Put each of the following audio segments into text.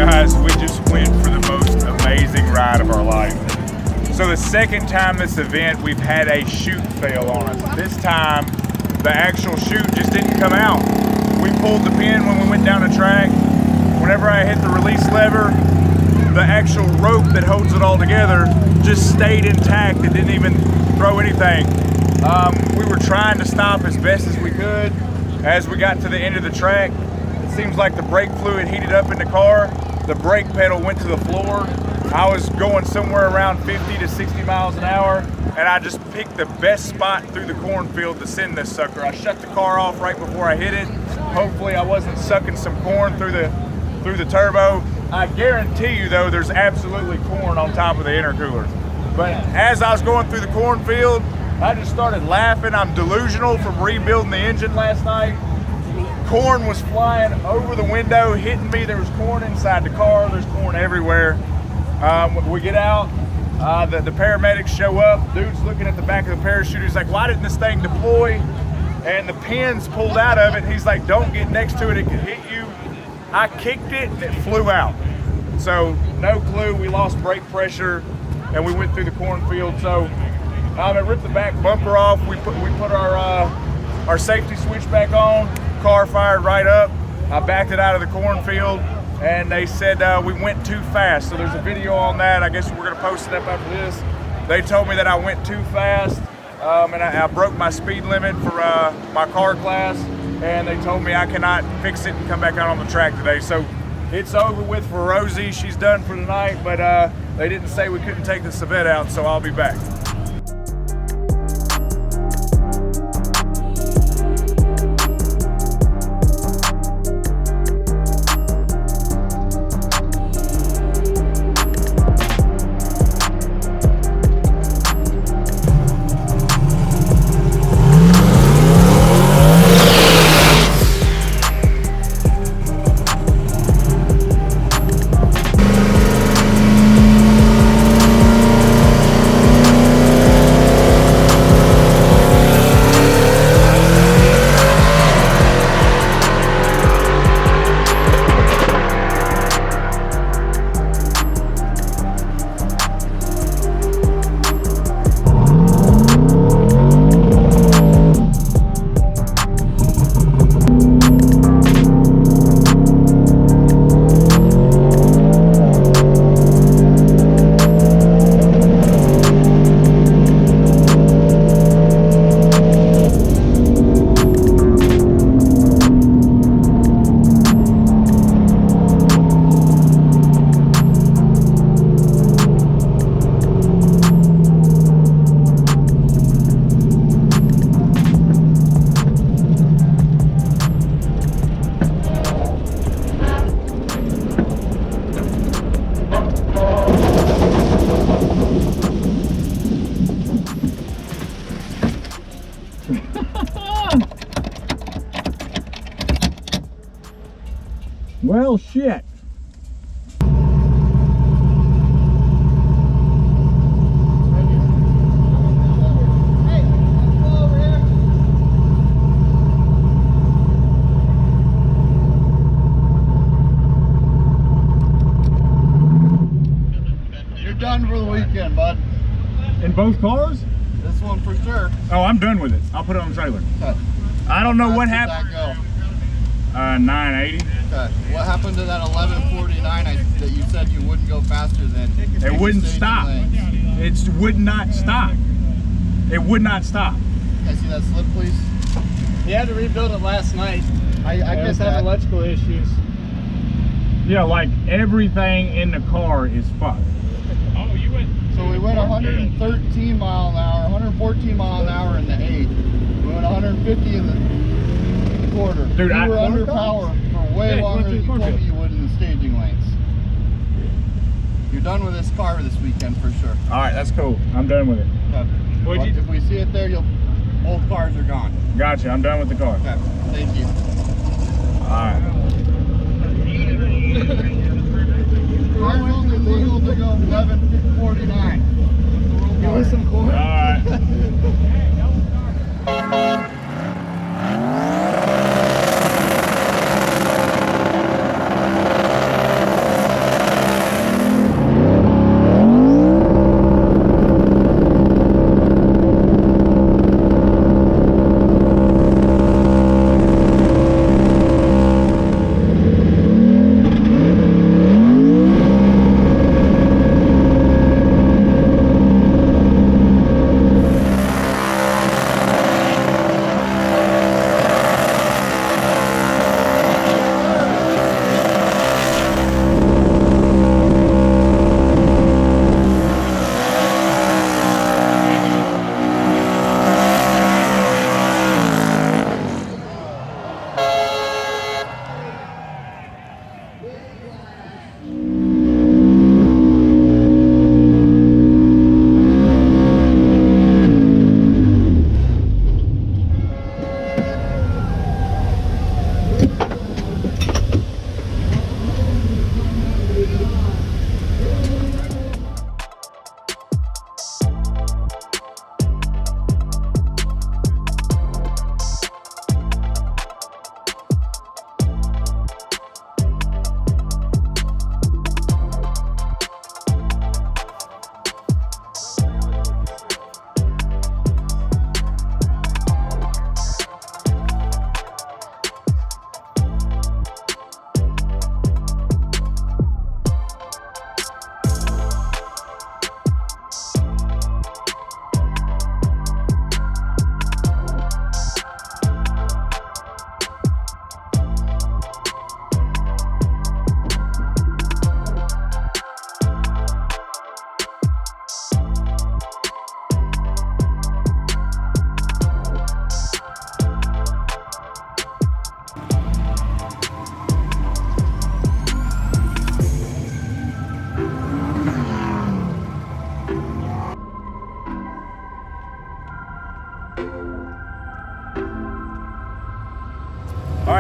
Guys, we just went for the most amazing ride of our life. So the second time this event, we've had a chute fail on us. This time, the actual chute just didn't come out. We pulled the pin when we went down the track. Whenever I hit the release lever, the actual rope that holds it all together just stayed intact. It didn't even throw anything. We were trying to stop as best as we could. As we got to the end of the track, it seems like the brake fluid heated up in the car. The brake pedal went to the floor. I was going somewhere around 50 to 60 miles an hour, and I just picked the best spot through the cornfield to send this sucker. I shut the car off right before I hit it. Hopefully I wasn't sucking some corn through the turbo. I guarantee you though, there's absolutely corn on top of the intercooler. But as I was going through the cornfield, I just started laughing. I'm delusional from rebuilding the engine last night. Corn was flying over the window, hitting me. There was corn inside the car. There's corn everywhere. We get out, the paramedics show up. Dude's looking at the back of the parachute. He's like, why didn't this thing deploy? And the pins pulled out of it. He's like, don't get next to it, it could hit you. I kicked it and it flew out. So no clue, we lost brake pressure and we went through the cornfield. So it ripped the back bumper off. We put our safety switch back on. Car fired right up. I backed it out of the cornfield and they said we went too fast. So there's a video on that. I guess we're gonna post it up after this. They told me that I went too fast and I broke my speed limit for my car class, and they told me I cannot fix it and come back out on the track today. So it's over with for Rosie. She's done for tonight, but they didn't say we couldn't take the Civette out, so I'll be back. Well, shit. You're done for the weekend, bud. In both cars? This one for sure. Oh, I'm done with it. I'll put it on the trailer. Okay. I don't know what How happened. did that go? 980. Okay. What happened to that 1149 that you said you wouldn't go faster than? It wouldn't stop. It would not stop. It would not stop. Can I see that slip, please? He had to rebuild it last night. I guess have electrical issues. Yeah, like everything in the car is fucked. Oh, you went. So we went 113 mile an hour, 114 mile an hour in the 8. We went 150 in the quarter. Dude, we were under power for way longer than you told me you would in the staging lanes. You're done with this car this weekend for sure. All right, that's cool. I'm done with it. Okay. If we see it there, both cars are gone. Gotcha. I'm done with the car. Okay. Thank you. All right. Car's only legal to go 11:49. You want some corn? All right.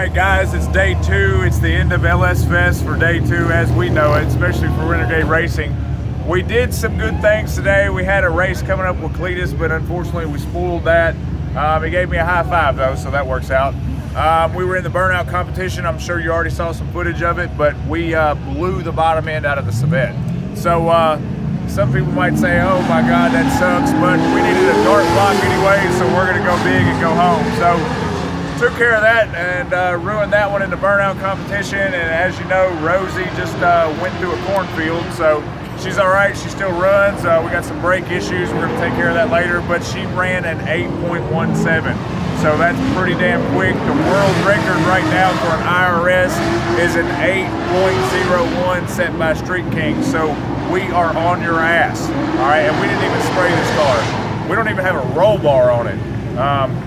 right, guys, it's day 2. It's the end of Lsfest for day 2 as we know it, especially for Renegade Racing. We did some good things today. We had a race coming up with Cletus, but unfortunately we spoiled that. He gave me a high five though, so that works out. We were in the burnout competition. I'm sure you already saw some footage of it, but we blew the bottom end out of the Civette. So some people might say, oh my God, that sucks, but we needed a dart block anyway, so we're gonna go big and go home. So took care of that and ruined that one in the burnout competition. And as you know, Rosie just went through a cornfield, so she's all right, she still runs. We got some brake issues, we're gonna take care of that later, but she ran an 8.17. So that's pretty damn quick. The world record right now for an IRS is an 8.01 set by Street King. So we are on your ass, all right? And we didn't even spray this car. We don't even have a roll bar on it.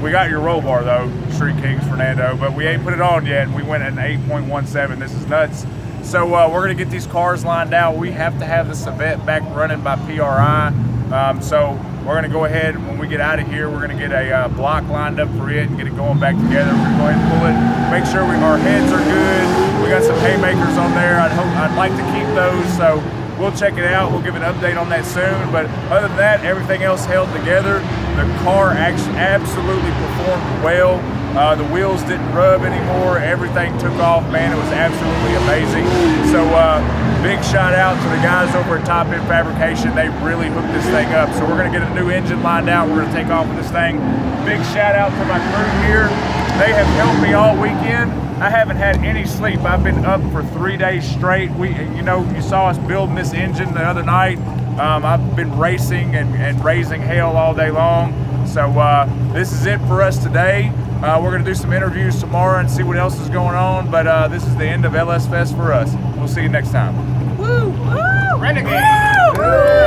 We got your roll bar though, Street Kings, Fernando, but we ain't put it on yet. We went at an 8.17. This is nuts. So we're gonna get these cars lined out. We have to have the Civette back running by PRI. So we're gonna go ahead, when we get out of here, we're gonna get a block lined up for it and get it going back together. We're gonna go ahead and pull it, make sure our heads are good. We got some haymakers on there. I'd like to keep those, so we'll check it out. We'll give an update on that soon. But other than that, everything else held together. The car actually absolutely performed well. The wheels didn't rub anymore. Everything took off, man. It was absolutely amazing. So big shout out to the guys over at Top End Fabrication. They really hooked this thing up. So we're gonna get a new engine lined out. We're gonna take off with this thing. Big shout out to my crew here. They have helped me all weekend. I haven't had any sleep. I've been up for 3 days straight. You saw us building this engine the other night. I've been racing and raising hell all day long. So this is it for us today. We're gonna do some interviews tomorrow and see what else is going on, but this is the end of Lsfest for us. We'll see you next time. Woo! Woo! Renegade! Woo!